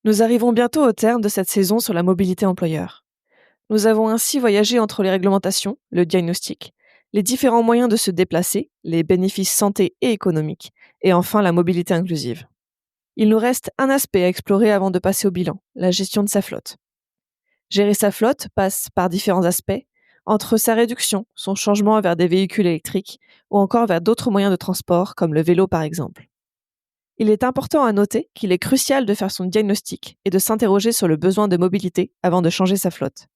Nous arrivons bientôt au terme de cette saison sur la mobilité employeur. Nous avons ainsi voyagé entre les réglementations, le diagnostic, les différents moyens de se déplacer, les bénéfices santé et économiques, et enfin la mobilité inclusive. Il nous reste un aspect à explorer avant de passer au bilan, la gestion de sa flotte. Gérer sa flotte passe par différents aspects, entre sa réduction, son changement vers des véhicules électriques, ou encore vers d'autres moyens de transport, comme le vélo par exemple. Il est important à noter qu'il est crucial de faire son diagnostic et de s'interroger sur le besoin de mobilité avant de changer sa flotte.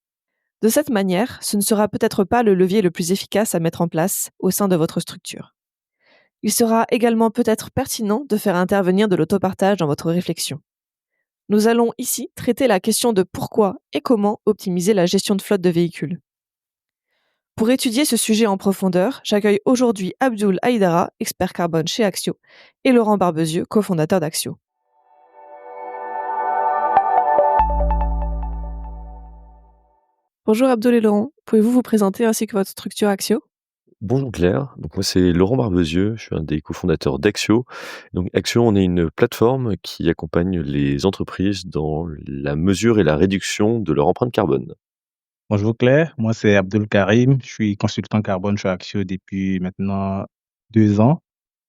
De cette manière, ce ne sera peut-être pas le levier le plus efficace à mettre en place au sein de votre structure. Il sera également peut-être pertinent de faire intervenir de l'autopartage dans votre réflexion. Nous allons ici traiter la question de pourquoi et comment optimiser la gestion de flotte de véhicules. Pour étudier ce sujet en profondeur, j'accueille aujourd'hui Abdul Haïdara, expert carbone chez Axio, et Laurent Barbezieux, cofondateur d'Axio. Bonjour Abdul et Laurent, pouvez-vous vous présenter ainsi que votre structure Axio ? Bonjour Claire, donc moi c'est Laurent Barbezieux, je suis un des cofondateurs d'Axio. Donc Axio, on est une plateforme qui accompagne les entreprises dans la mesure et la réduction de leur empreinte carbone. Bonjour Claire, moi c'est Abdul Karim, je suis consultant carbone chez Axio depuis maintenant 2 ans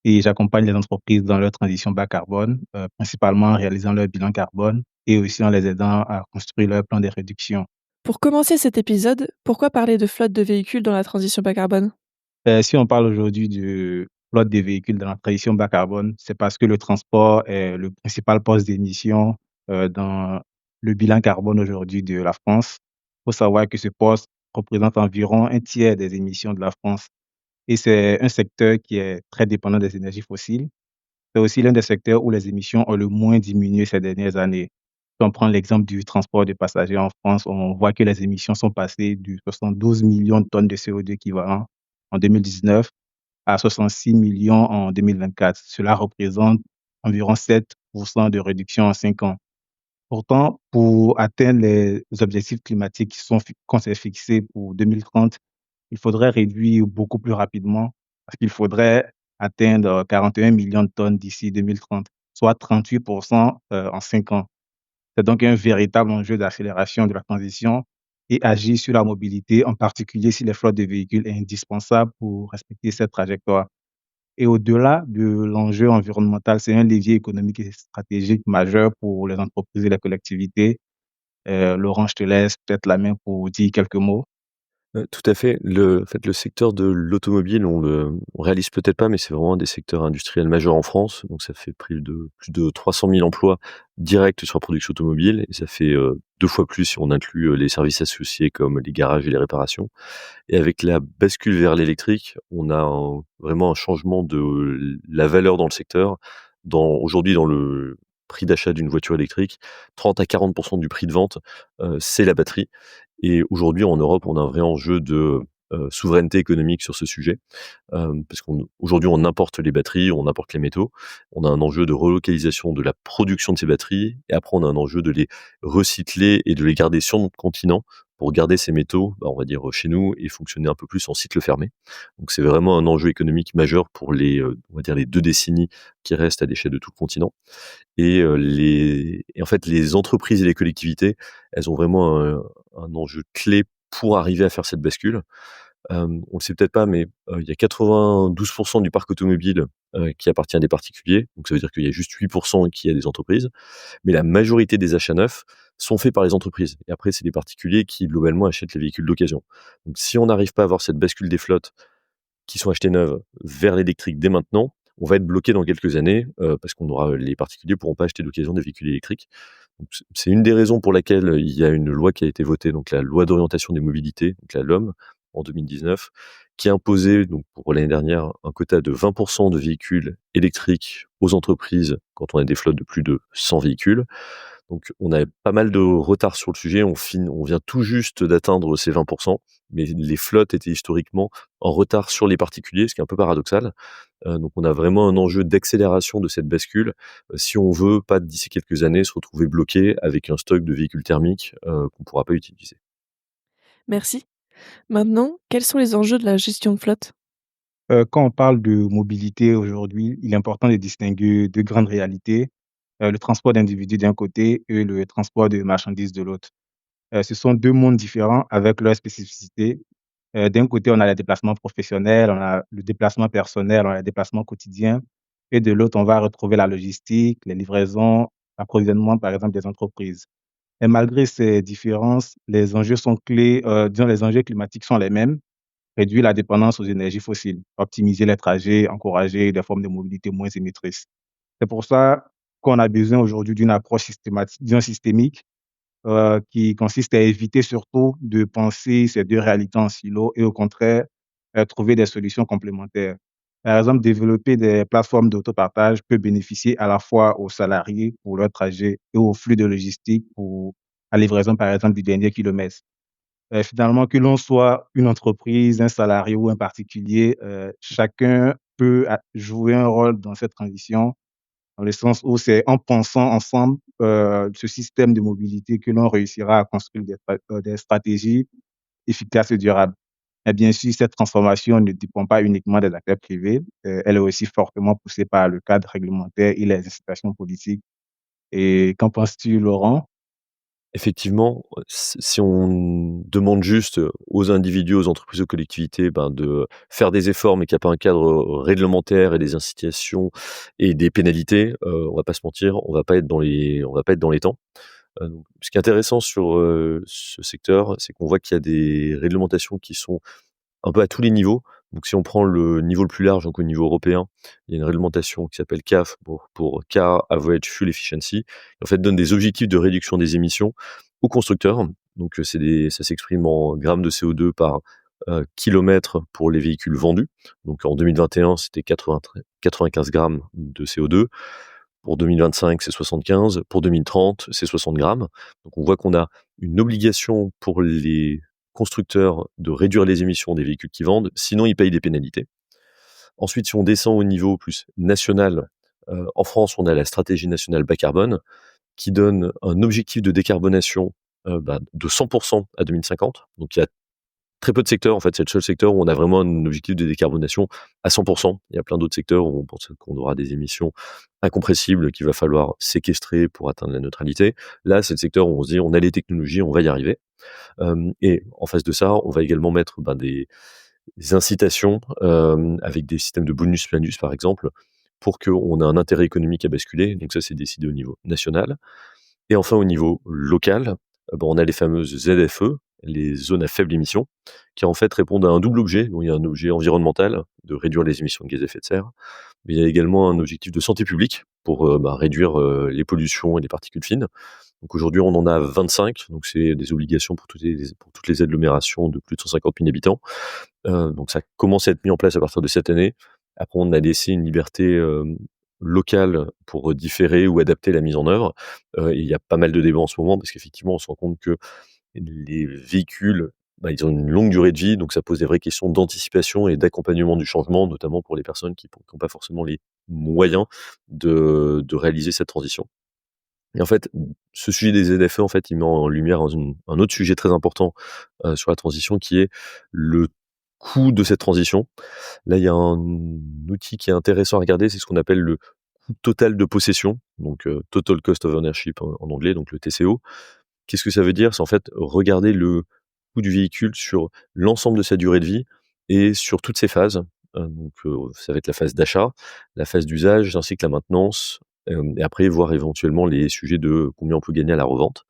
et j'accompagne les entreprises dans leur transition bas carbone, principalement en réalisant leur bilan carbone et aussi en les aidant à construire leur plan de réduction. Pour commencer cet épisode, pourquoi parler de flotte de véhicules dans la transition bas carbone ? Si on parle aujourd'hui de flotte des véhicules dans la transition bas carbone, c'est parce que le transport est le principal poste d'émission dans le bilan carbone aujourd'hui de la France. Il faut savoir que ce poste représente environ un tiers des émissions de la France et c'est un secteur qui est très dépendant des énergies fossiles. C'est aussi l'un des secteurs où les émissions ont le moins diminué ces dernières années. Si on prend l'exemple du transport de passagers en France, on voit que les émissions sont passées de 72 millions de tonnes de CO2 équivalent en 2019 à 66 millions en 2024. Cela représente environ 7% de réduction en 5 ans. Pourtant, pour atteindre les objectifs climatiques qu'on s'est fixés pour 2030, il faudrait réduire beaucoup plus rapidement parce qu'il faudrait atteindre 41 millions de tonnes d'ici 2030, soit 38% en 5 ans. C'est donc un véritable enjeu d'accélération de la transition et agir sur la mobilité, en particulier si les flottes de véhicules est indispensable pour respecter cette trajectoire. Et au-delà de l'enjeu environnemental, c'est un levier économique et stratégique majeur pour les entreprises et les collectivités. Laurent, je te laisse peut-être la main pour dire quelques mots. Tout à fait. En fait, le secteur de l'automobile, on réalise peut-être pas, mais c'est vraiment un des secteurs industriels majeurs en France. Donc ça fait plus de 300 000 emplois directs sur la production automobile et ça fait 2 fois plus si on inclut les services associés comme les garages et les réparations. Et avec la bascule vers l'électrique, on a vraiment un changement de la valeur dans le secteur. Aujourd'hui, dans le prix d'achat d'une voiture électrique, 30 à 40% du prix de vente, c'est la batterie. Et aujourd'hui, en Europe, on a un vrai enjeu de souveraineté économique sur ce sujet, parce qu'aujourd'hui, on importe les batteries, on importe les métaux. On a un enjeu de relocalisation de la production de ces batteries, et après, on a un enjeu de les recycler et de les garder sur notre continent pour garder ces métaux, on va dire, chez nous et fonctionner un peu plus en cycle fermé. Donc c'est vraiment un enjeu économique majeur pour on va dire les 2 décennies qui restent à l'échelle de tout le continent. Et en fait, les entreprises et les collectivités, elles ont vraiment un enjeu clé pour arriver à faire cette bascule. On le sait peut-être pas, mais il y a 92% du parc automobile qui appartient à des particuliers. Donc ça veut dire qu'il y a juste 8% qui est à des entreprises. Mais la majorité des achats neufs sont faits par les entreprises. Et après, c'est les particuliers qui, globalement, achètent les véhicules d'occasion. Donc si on n'arrive pas à avoir cette bascule des flottes qui sont achetées neuves vers l'électrique dès maintenant, on va être bloqué dans quelques années parce les particuliers pourront pas acheter d'occasion des véhicules électriques. Donc, c'est une des raisons pour laquelle il y a une loi qui a été votée, donc la loi d'orientation des mobilités, donc la LOM, en 2019, qui a imposé, donc pour l'année dernière, un quota de 20% de véhicules électriques aux entreprises quand on a des flottes de plus de 100 véhicules. Donc on a pas mal de retard sur le sujet, on vient tout juste d'atteindre ces 20%, mais les flottes étaient historiquement en retard sur les particuliers, ce qui est un peu paradoxal. Donc on a vraiment un enjeu d'accélération de cette bascule, si on veut pas d'ici quelques années se retrouver bloqué avec un stock de véhicules thermiques qu'on pourra pas utiliser. Merci. Maintenant, quels sont les enjeux de la gestion de flotte ? Quand on parle de mobilité aujourd'hui, il est important de distinguer deux grandes réalités. le transport d'individus d'un côté et le transport de marchandises de l'autre. Ce sont 2 mondes différents avec leurs spécificités. D'un côté, on a les déplacements professionnels, on a le déplacement personnel, on a les déplacements quotidiens et de l'autre, on va retrouver la logistique, les livraisons, l'approvisionnement, par exemple, des entreprises. Et malgré ces différences, les enjeux sont clés, disons les enjeux climatiques sont les mêmes: réduire la dépendance aux énergies fossiles, optimiser les trajets, encourager des formes de mobilité moins émettrices. C'est pour ça qu'on a besoin aujourd'hui d'une approche systématique, disons systémique, qui consiste à éviter surtout de penser ces 2 réalités en silo et au contraire, trouver des solutions complémentaires. Par exemple, développer des plateformes d'autopartage peut bénéficier à la fois aux salariés pour leur trajet et aux flux de logistique pour la livraison, par exemple, du dernier kilomètre. Finalement, que l'on soit une entreprise, un salarié ou un particulier, chacun peut jouer un rôle dans cette transition, dans le sens où c'est en pensant ensemble, ce système de mobilité que l'on réussira à construire des stratégies efficaces et durables. Et bien sûr, cette transformation ne dépend pas uniquement des acteurs privés, elle est aussi fortement poussée par le cadre réglementaire et les incitations politiques. Et qu'en penses-tu, Laurent? Effectivement, si on demande juste aux individus, aux entreprises, aux collectivités, de faire des efforts, mais qu'il y a pas un cadre réglementaire et des incitations et des pénalités, on va pas se mentir, on va pas être dans les temps. Donc ce qui est intéressant sur, ce secteur, c'est qu'on voit qu'il y a des réglementations qui sont un peu à tous les niveaux. Donc si on prend le niveau le plus large, donc au niveau européen, il y a une réglementation qui s'appelle CAF pour Car Average Fuel Efficiency, qui en fait donne des objectifs de réduction des émissions aux constructeurs. Donc ça s'exprime en grammes de CO2 par kilomètre pour les véhicules vendus. Donc en 2021, c'était 95 grammes de CO2. Pour 2025, c'est 75. Pour 2030, c'est 60 grammes. Donc on voit qu'on a une obligation pour les constructeurs de réduire les émissions des véhicules qu'ils vendent, sinon ils payent des pénalités. Ensuite, si on descend au niveau plus national, en France, on a la stratégie nationale bas carbone qui donne un objectif de décarbonation de 100% à 2050. Donc il y a très peu de secteurs, en fait, c'est le seul secteur où on a vraiment un objectif de décarbonation à 100%. Il y a plein d'autres secteurs où on pense qu'on aura des émissions incompressibles qu'il va falloir séquestrer pour atteindre la neutralité. Là, c'est le secteur où on se dit on a les technologies, on va y arriver. Et en face de ça, on va également mettre des incitations avec des systèmes de bonus-malus, par exemple, pour qu'on ait un intérêt économique à basculer. Donc ça, c'est décidé au niveau national. Et enfin, au niveau local, on a les fameuses ZFE, les zones à faible émission, qui en fait répondent à un double objet. Donc, il y a un objet environnemental, de réduire les émissions de gaz à effet de serre, mais il y a également un objectif de santé publique pour réduire les pollutions et les particules fines. Donc aujourd'hui, on en a 25, donc c'est des obligations pour toutes les agglomérations de plus de 150 000 habitants. Donc ça commence à être mis en place à partir de cette année. Après, on a laissé une liberté locale pour différer ou adapter la mise en œuvre. Il y a pas mal de débats en ce moment parce qu'effectivement, on se rend compte que les véhicules, ils ont une longue durée de vie, donc ça pose des vraies questions d'anticipation et d'accompagnement du changement, notamment pour les personnes qui n'ont pas forcément les moyens de réaliser cette transition. Et en fait, ce sujet des ZFE, en fait, il met en lumière un autre sujet très important sur la transition, qui est le coût de cette transition. Là, il y a un outil qui est intéressant à regarder, c'est ce qu'on appelle le coût total de possession, donc Total Cost of Ownership en anglais, donc le TCO. Qu'est-ce que ça veut dire? C'est en fait regarder le coût du véhicule sur l'ensemble de sa durée de vie et sur toutes ses phases. Donc ça va être la phase d'achat, la phase d'usage, ainsi que la maintenance, et après voir éventuellement les sujets de combien on peut gagner à la revente.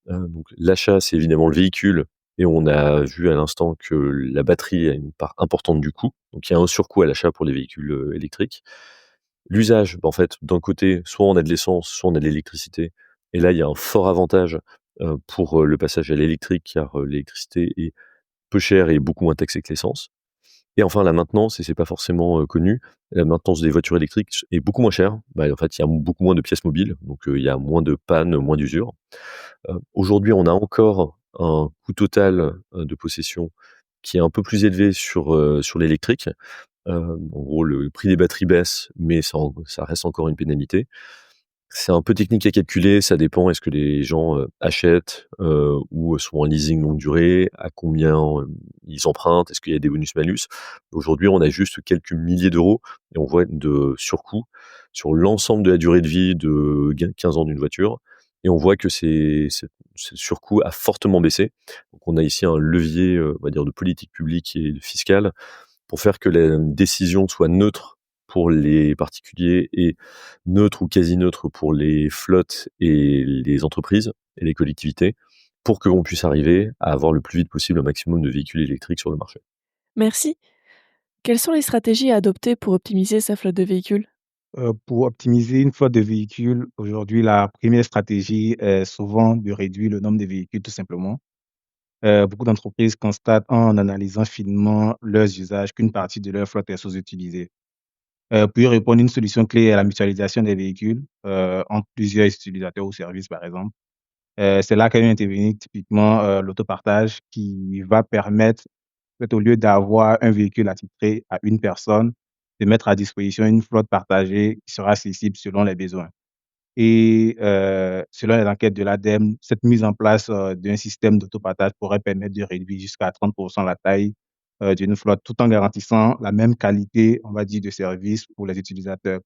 Donc l'achat, c'est évidemment le véhicule, et on a vu à l'instant que la batterie a une part importante du coût, donc il y a un surcoût à l'achat pour les véhicules électriques. L'usage, en fait, d'un côté, soit on a de l'essence, soit on a de l'électricité, et là, il y a un fort avantage pour le passage à l'électrique, car l'électricité est peu chère et beaucoup moins taxée que l'essence. Et enfin, la maintenance, et c'est pas forcément connu, la maintenance des voitures électriques est beaucoup moins chère. En fait, il y a beaucoup moins de pièces mobiles, donc il y a moins de pannes, moins d'usure. Aujourd'hui, on a encore un coût total de possession qui est un peu plus élevé sur l'électrique. En gros, le prix des batteries baisse, mais ça reste encore une pénalité. C'est un peu technique à calculer, ça dépend. Est-ce que les gens, achètent, ou sont en leasing longue durée? À combien, ils empruntent? Est-ce qu'il y a des bonus-malus? Aujourd'hui, on a juste quelques milliers d'euros et on voit de surcoût sur l'ensemble de la durée de vie de 15 ans d'une voiture et on voit que ce surcoût a fortement baissé. Donc on a ici un levier, on va dire de politique publique et fiscale pour faire que la décision soit neutre pour les particuliers et neutre ou quasi neutre pour les flottes et les entreprises et les collectivités, pour que l'on puisse arriver à avoir le plus vite possible un maximum de véhicules électriques sur le marché. Merci. Quelles sont les stratégies à adopter pour optimiser sa flotte de véhicules? Pour optimiser une flotte de véhicules, aujourd'hui, la première stratégie est souvent de réduire le nombre de véhicules, tout simplement. Beaucoup d'entreprises constatent en analysant finement leurs usages qu'une partie de leur flotte est sous-utilisée. Pour y répondre, une solution clé est la mutualisation des véhicules, entre plusieurs utilisateurs ou services, par exemple. C'est là qu'est intervenir typiquement, l'autopartage qui va permettre, en fait, au lieu d'avoir un véhicule attitré à une personne, de mettre à disposition une flotte partagée qui sera accessible selon les besoins. Et selon les enquêtes de l'ADEME, cette mise en place, d'un système d'autopartage pourrait permettre de réduire jusqu'à 30 la taille, d'une flotte, tout en garantissant la même qualité, on va dire, de service pour les utilisateurs.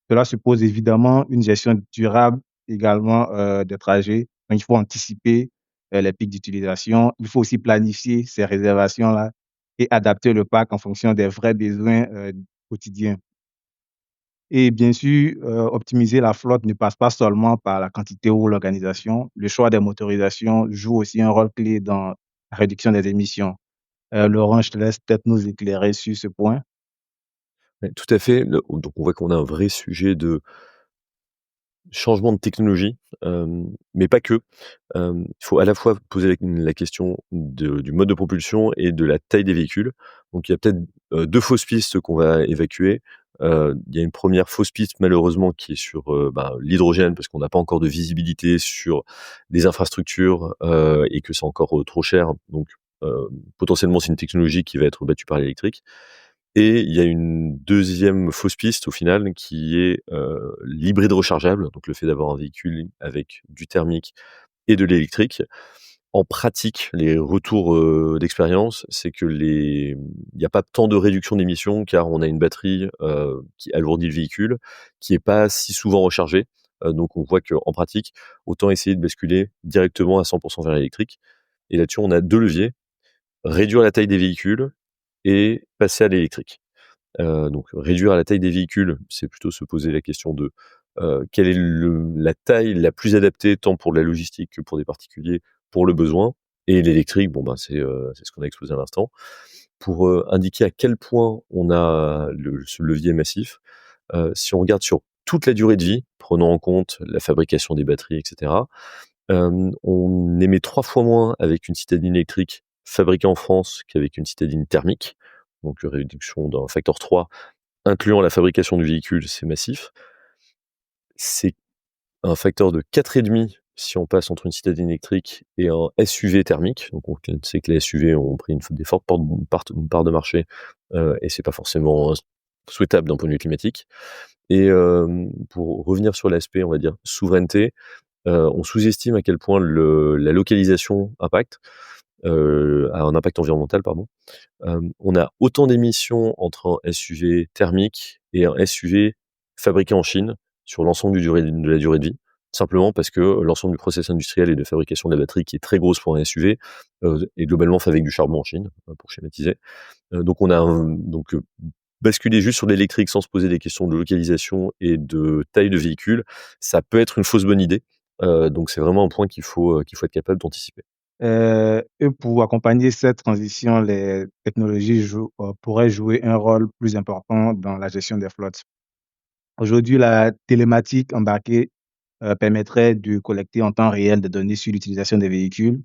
Cela suppose évidemment une gestion durable également, des trajets. Donc il faut anticiper, les pics d'utilisation. Il faut aussi planifier ces réservations-là et adapter le parc en fonction des vrais besoins, quotidiens. Et bien sûr, optimiser la flotte ne passe pas seulement par la quantité ou l'organisation. Le choix des motorisations joue aussi un rôle clé dans la réduction des émissions. Laurent, je te laisse peut-être nous éclairer sur ce point. Ouais, tout à fait. Donc on voit qu'on a un vrai sujet de changement de technologie, mais pas que. Il faut à la fois poser la question du mode de propulsion et de la taille des véhicules. Donc il y a peut-être, 2 fausses pistes qu'on va évacuer. Il y a une première fausse piste malheureusement qui est sur, l'hydrogène parce qu'on n'a pas encore de visibilité sur les infrastructures, et que c'est encore, trop cher. Donc, potentiellement c'est une technologie qui va être battue par l'électrique. Et il y a une deuxième fausse piste au final qui est, l'hybride rechargeable, donc le fait d'avoir un véhicule avec du thermique et de l'électrique. En pratique, les retours, d'expérience, c'est que il n'y a pas tant de réduction d'émissions car on a une batterie, qui alourdit le véhicule, qui est pas si souvent rechargée. Donc on voit qu'en pratique, autant essayer de basculer directement à 100 vers l'électrique et là-dessus, on a 2 leviers: réduire la taille des véhicules et passer à l'électrique. Donc réduire la taille des véhicules, c'est plutôt se poser la question de, quelle est la taille la plus adaptée tant pour la logistique que pour des particuliers, pour le besoin et l'électrique, bon, ben, c'est ce qu'on a exposé à l'instant. Pour, indiquer à quel point on a ce levier massif, si on regarde sur toute la durée de vie, prenant en compte la fabrication des batteries et cetera, on émet 3 fois moins avec une citadine électrique fabriquée en France qu'avec une citadine thermique, donc réduction d'un facteur 3, incluant la fabrication du véhicule, c'est massif. C'est un facteur de 4,5 si on passe entre une citadine électrique et un SUV thermique. Donc on sait que les SUV ont pris des fortes une part de marché, et c'est pas forcément souhaitable d'un point de vue climatique. Et pour revenir sur l'aspect, on va dire, souveraineté, on sous-estime à quel point la localisation a un impact environnemental, pardon. On a autant d'émissions entre un SUV thermique et un SUV fabriqué en Chine sur l'ensemble de la durée de vie, simplement parce que l'ensemble du process industriel et de fabrication de la batterie qui est très grosse pour un SUV, est globalement fait avec du charbon en Chine, pour schématiser. Donc on a basculer juste sur l'électrique sans se poser des questions de localisation et de taille de véhicule, ça peut être une fausse bonne idée. Donc c'est vraiment un point qu'il faut être capable d'anticiper. Et pour accompagner cette transition, les technologies pourraient jouer un rôle plus important dans la gestion des flottes. Aujourd'hui, la télématique embarquée, permettrait de collecter en temps réel des données sur l'utilisation des véhicules,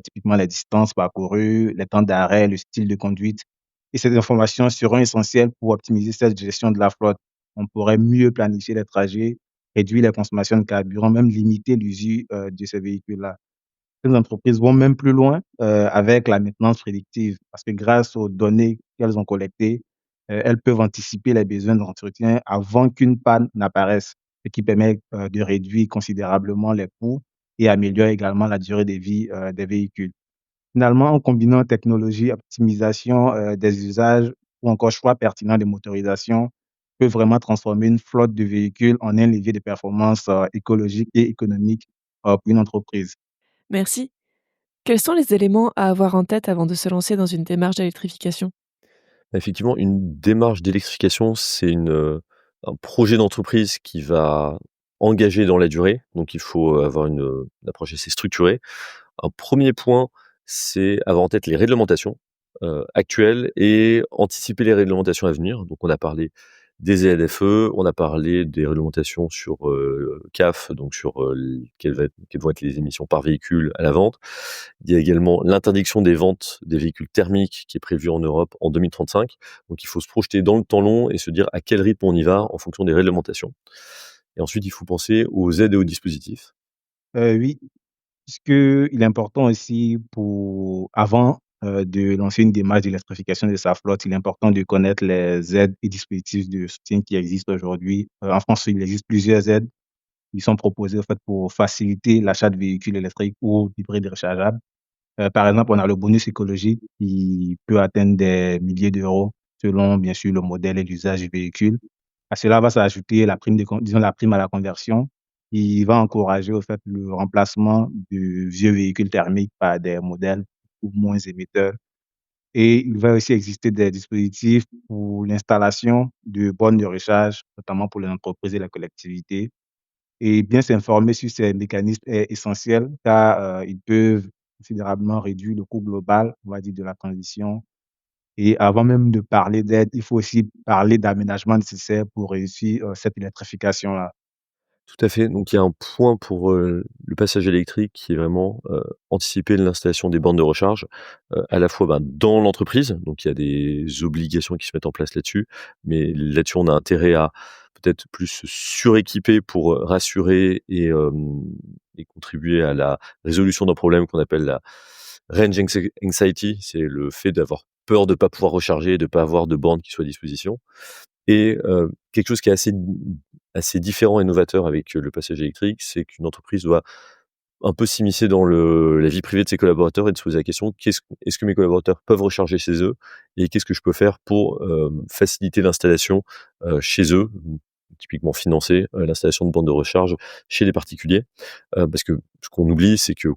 typiquement les distances parcourues, les temps d'arrêt, le style de conduite. Et ces informations seront essentielles pour optimiser cette gestion de la flotte. On pourrait mieux planifier les trajets, réduire les consommations de carburant, même limiter l'usure, de ces véhicules-là. Certaines entreprises vont même plus loin, avec la maintenance prédictive parce que grâce aux données qu'elles ont collectées, elles peuvent anticiper les besoins d'entretien avant qu'une panne n'apparaisse. ce qui permet de réduire considérablement les coûts et améliorer également la durée de vie des véhicules. Finalement, en combinant technologie, optimisation des usages ou encore choix pertinent de motorisation, peut vraiment transformer une flotte de véhicules en un levier de performance écologique et économique pour une entreprise. Merci. Quels sont les éléments à avoir en tête avant de se lancer dans une démarche d'électrification? Effectivement, une démarche d'électrification, c'est un projet d'entreprise qui va engager dans la durée, donc il faut avoir une approche assez structurée. Un premier point, c'est avoir en tête les réglementations, actuelles et anticiper les réglementations à venir. Donc on a parlé des ZFE, on a parlé des réglementations sur, CAF, donc sur, quelles vont être les émissions par véhicule à la vente. Il y a également l'interdiction des ventes des véhicules thermiques qui est prévue en Europe en 2035. Donc il faut se projeter dans le temps long et se dire à quel rythme on y va en fonction des réglementations. Et ensuite, il faut penser aux aides et aux dispositifs. Oui, puisqu'il est important aussi avant de lancer une démarche d'électrification de sa flotte, il est important de connaître les aides et dispositifs de soutien qui existent aujourd'hui. En France, il existe plusieurs aides qui sont proposées en fait, pour faciliter l'achat de véhicules électriques ou hybrides rechargeables. Par exemple, on a le bonus écologique qui peut atteindre des milliers d'euros selon, bien sûr, le modèle et l'usage du véhicule. À cela va s'ajouter la prime disons la prime à la conversion, qui va encourager, au fait, le remplacement de vieux véhicules thermiques par des modèles beaucoup moins émetteurs. Et il va aussi exister des dispositifs pour l'installation de bornes de recharge, notamment pour les entreprises et la collectivité. Et bien s'informer sur ces mécanismes est essentiel car, ils peuvent considérablement réduire le coût global, on va dire, de la transition. Et avant même de parler d'aide, il faut aussi parler d'aménagement nécessaire pour réussir, cette électrification-là. Tout à fait, donc il y a un point pour, le passage électrique qui est vraiment, anticiper l'installation des bornes de recharge, à la fois, ben, dans l'entreprise, donc il y a des obligations qui se mettent en place là-dessus, mais là-dessus, on a intérêt à peut-être plus se suréquiper pour, rassurer et contribuer à la résolution d'un problème qu'on appelle la range anxiety. C'est le fait d'avoir peur de ne pas pouvoir recharger, de ne pas avoir de borne qui soit à disposition. Et quelque chose qui est assez différent et novateur avec le passage électrique, c'est qu'une entreprise doit un peu s'immiscer dans la vie privée de ses collaborateurs et de se poser la question: «Est-ce que mes collaborateurs peuvent recharger chez eux? Et qu'est-ce que je peux faire pour, faciliter l'installation, chez eux?» Typiquement financer, l'installation de bornes de recharge chez les particuliers. Parce que ce qu'on oublie, c'est que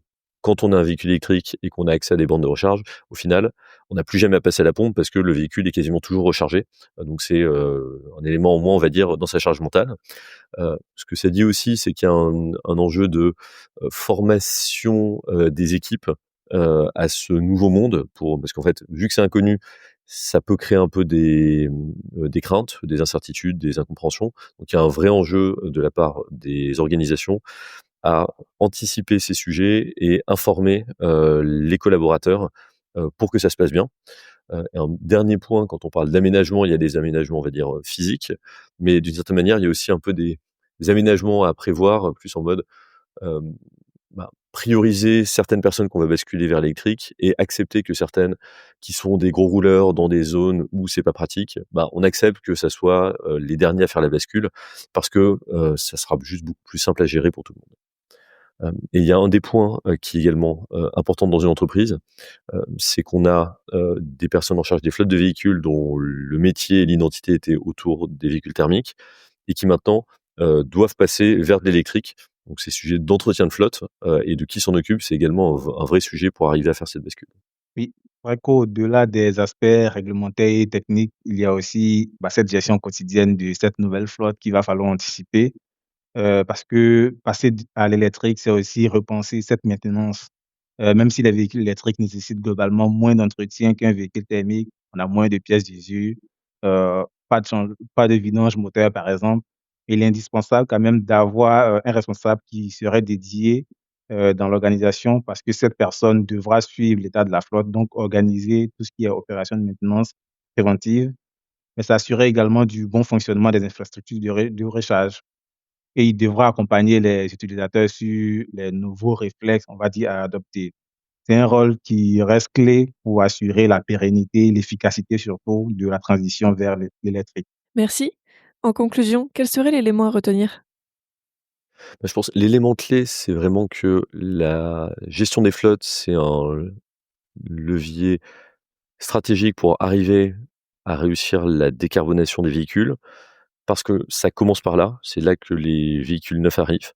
quand on a un véhicule électrique et qu'on a accès à des bornes de recharge, au final, on n'a plus jamais à passer à la pompe parce que le véhicule est quasiment toujours rechargé. Donc c'est, un élément au moins, on va dire, dans sa charge mentale. Ce que ça dit aussi, c'est qu'il y a un enjeu de, formation, des équipes, à ce nouveau monde parce qu'en fait, vu que c'est inconnu, ça peut créer un peu des craintes, des incertitudes, des incompréhensions. Donc il y a un vrai enjeu de la part des organisations à anticiper ces sujets et informer, les collaborateurs, pour que ça se passe bien. Et un dernier point, quand on parle d'aménagement, il y a des aménagements, on va dire, physiques, mais d'une certaine manière, il y a aussi un peu des aménagements à prévoir, plus en mode, hem, prioriser certaines personnes qu'on va basculer vers l'électrique et accepter que certaines qui sont des gros rouleurs dans des zones où c'est pas pratique, on accepte que ça soit, les derniers à faire la bascule parce que, ça sera juste beaucoup plus simple à gérer pour tout le monde. Et il y a un des points, qui est également, important dans une entreprise, c'est qu'on a, des personnes en charge des flottes de véhicules dont le métier et l'identité étaient autour des véhicules thermiques et qui maintenant, doivent passer vers de l'électrique. Donc ces sujets d'entretien de flotte, et de qui s'en occupe, c'est également un vrai sujet pour arriver à faire cette bascule. Oui, c'est vrai qu'au-delà des aspects réglementaires et techniques, il y a aussi, cette gestion quotidienne de cette nouvelle flotte qu'il va falloir anticiper. Parce que passer à l'électrique, c'est aussi repenser cette maintenance. Même si les véhicules électriques nécessitent globalement moins d'entretien qu'un véhicule thermique, on a moins de pièces d'usure, pas de vidange moteur, par exemple. Il est indispensable quand même d'avoir, un responsable qui serait dédié, dans l'organisation parce que cette personne devra suivre l'état de la flotte, donc organiser tout ce qui est opération de maintenance préventive, mais s'assurer également du bon fonctionnement des infrastructures de recharge. Et il devra accompagner les utilisateurs sur les nouveaux réflexes, on va dire, à adopter. C'est un rôle qui reste clé pour assurer la pérennité et l'efficacité surtout de la transition vers l'électrique. Merci. En conclusion, quel serait l'élément à retenir? Bah, je pense l'élément clé, c'est vraiment que la gestion des flottes, c'est un levier stratégique pour arriver à réussir la décarbonation des véhicules, parce que ça commence par là, c'est là que les véhicules neufs arrivent.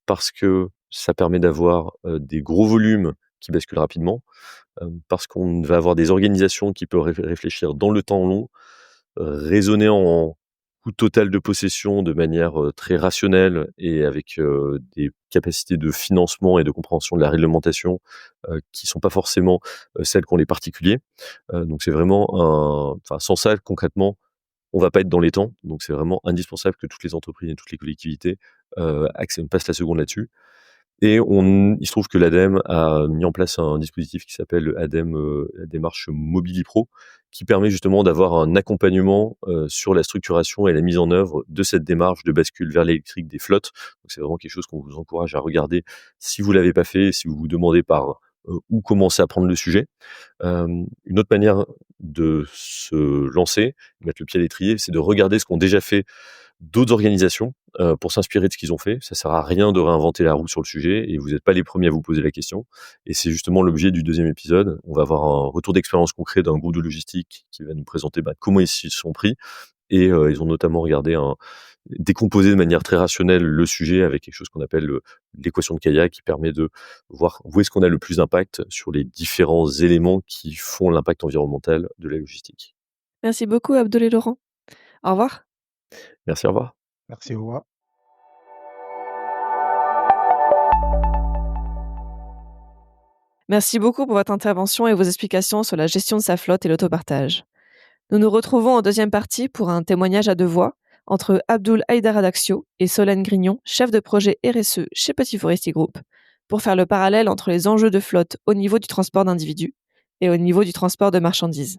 Parce que ça permet d'avoir, des gros volumes qui basculent rapidement, parce qu'on va avoir des organisations qui peuvent réfléchir dans le temps long, raisonner en coût total de possession de manière, très rationnelle et avec, des capacités de financement et de compréhension de la réglementation, qui sont pas forcément, celles qu'ont les particuliers. Donc c'est vraiment sans ça concrètement, on va pas être dans les temps, donc c'est vraiment indispensable que toutes les entreprises et toutes les collectivités, passent la seconde là-dessus. Et il se trouve que l'ADEME a mis en place un dispositif qui s'appelle ADEME, la démarche Mobilipro, qui permet justement d'avoir un accompagnement, sur la structuration et la mise en œuvre de cette démarche de bascule vers l'électrique des flottes. Donc c'est vraiment quelque chose qu'on vous encourage à regarder si vous l'avez pas fait, si vous vous demandez par, où commencer à prendre le sujet. Une autre manière de se lancer, mettre le pied à l'étrier, c'est de regarder ce qu'ont déjà fait d'autres organisations, pour s'inspirer de ce qu'ils ont fait. Ça sert à rien de réinventer la roue sur le sujet et vous n'êtes pas les premiers à vous poser la question. Et c'est justement l'objet du deuxième épisode. On va avoir un retour d'expérience concret d'un groupe de logistique qui va nous présenter, comment ils s'y sont pris et ils ont notamment décomposé de manière très rationnelle le sujet avec quelque chose qu'on appelle, l'équation de Kaya, qui permet de voir où est-ce qu'on a le plus d'impact sur les différents éléments qui font l'impact environnemental de la logistique. Merci beaucoup Abdul et Laurent. Au revoir. Merci, au revoir. Merci, au revoir. Merci beaucoup pour votre intervention et vos explications sur la gestion de sa flotte et l'autopartage. Nous nous retrouvons en deuxième partie pour un témoignage à deux voix entre Abdul Haïdar Adaxio et Solène Grignon, chef de projet RSE chez Petit Forestier Group, pour faire le parallèle entre les enjeux de flotte au niveau du transport d'individus et au niveau du transport de marchandises.